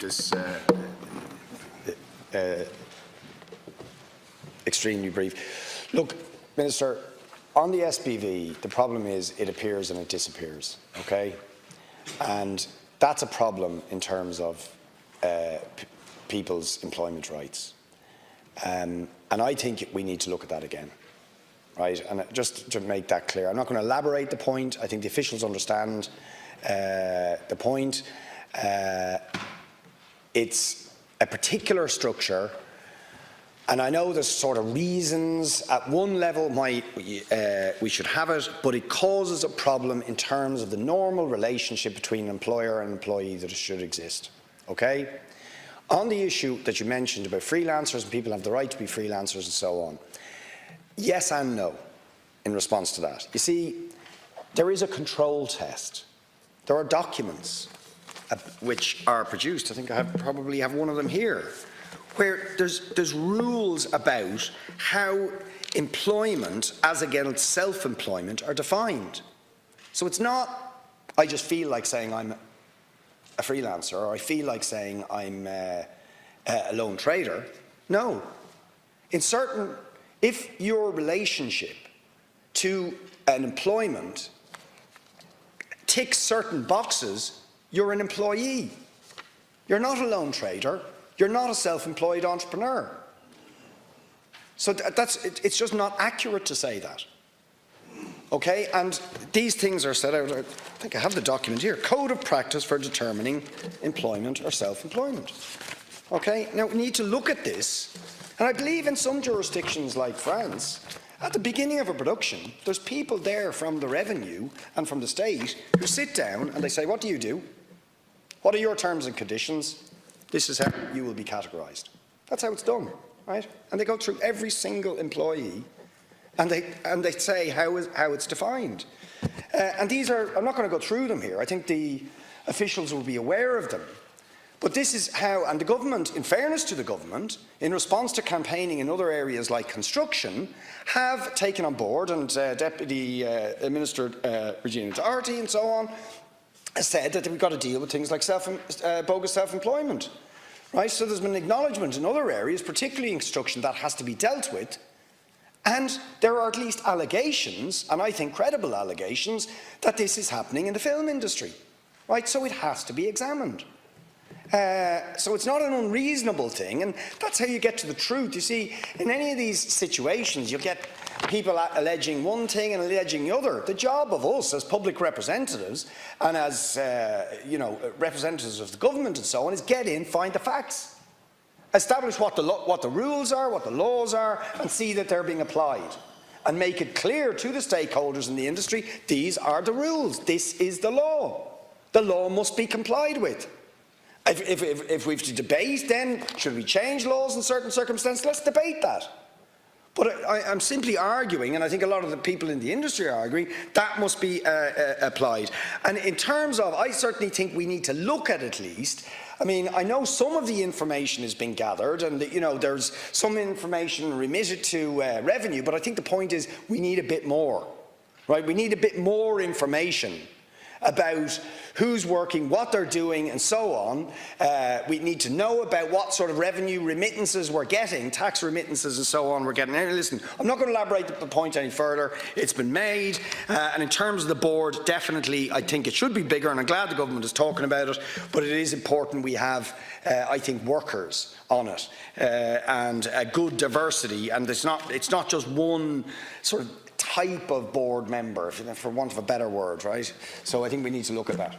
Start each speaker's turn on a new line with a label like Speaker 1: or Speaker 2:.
Speaker 1: this extremely brief. Look, Minister, on the SPV, the problem is it appears and it disappears, okay? And that's a problem in terms of people's employment rights. And I think we need to look at that again, right? And just to make that clear, I'm not going to elaborate the point. I think the officials understand the point. It's a particular structure, and I know there's sort of reasons at one level we should have it, but it causes a problem in terms of the normal relationship between an employer and employee that should exist, okay? On the issue that you mentioned about freelancers and people have the right to be freelancers and so on, yes and no in response to that. You see, there is a control test. There are documents which are produced. I think I probably have one of them here, where there's rules about how employment as against self-employment are defined. So it's not, I just feel like saying I'm a freelancer, or I feel like saying I'm a lone trader. No. If your relationship to an employment ticks certain boxes, you're an employee. You're not a lone trader. You're not a self-employed entrepreneur. So it's just not accurate to say that. Okay, and these things are set out, I think I have the document here, Code of Practice for Determining Employment or Self-Employment. Okay, now we need to look at this, and I believe in some jurisdictions like France, at the beginning of a production, there's people there from the revenue and from the state who sit down and they say, what do you do? What are your terms and conditions? This is how you will be categorised. That's how it's done, right? And they go through every single employee and they say how it's defined. And these are, I'm not going to go through them here. I think the officials will be aware of them. But this is how, and the government, in fairness to the government, in response to campaigning in other areas like construction, have taken on board, and Deputy Minister Regina Doherty and so on, has said that we've got to deal with things like bogus self-employment. Right? So there's been an acknowledgement in other areas, particularly in construction, that has to be dealt with. And there are at least allegations, and I think credible allegations, that this is happening in the film industry. Right? So it has to be examined. So it's not an unreasonable thing, and that's how you get to the truth. You see, in any of these situations, you'll get people alleging one thing and alleging the other. The job of us as public representatives and as representatives of the government and so on is get in, find the facts, establish what the rules are, what the laws are, and see that they're being applied, and make it clear to the stakeholders in the industry, these are the rules, this is the law. The law must be complied with. If we've to debate, then should we change laws in certain circumstances? Let's debate that. But I'm simply arguing, and I think a lot of the people in the industry are arguing, that must be applied. And in terms of, I certainly think we need to look at least. I mean, I know some of the information has been gathered, and there's some information remitted to revenue, but I think the point is we need a bit more, right? We need a bit more information about who's working, what they're doing, and so on. We need to know about what sort of revenue remittances we're getting, tax remittances and so on we're getting. Now, listen, I'm not going to elaborate the point any further. It's been made, and in terms of the board, definitely I think it should be bigger, and I'm glad the government is talking about it, but it is important we have, I think, workers on it, and a good diversity, and it's not just one sort of type of board member, for want of a better word, right? So I think we need to look at that.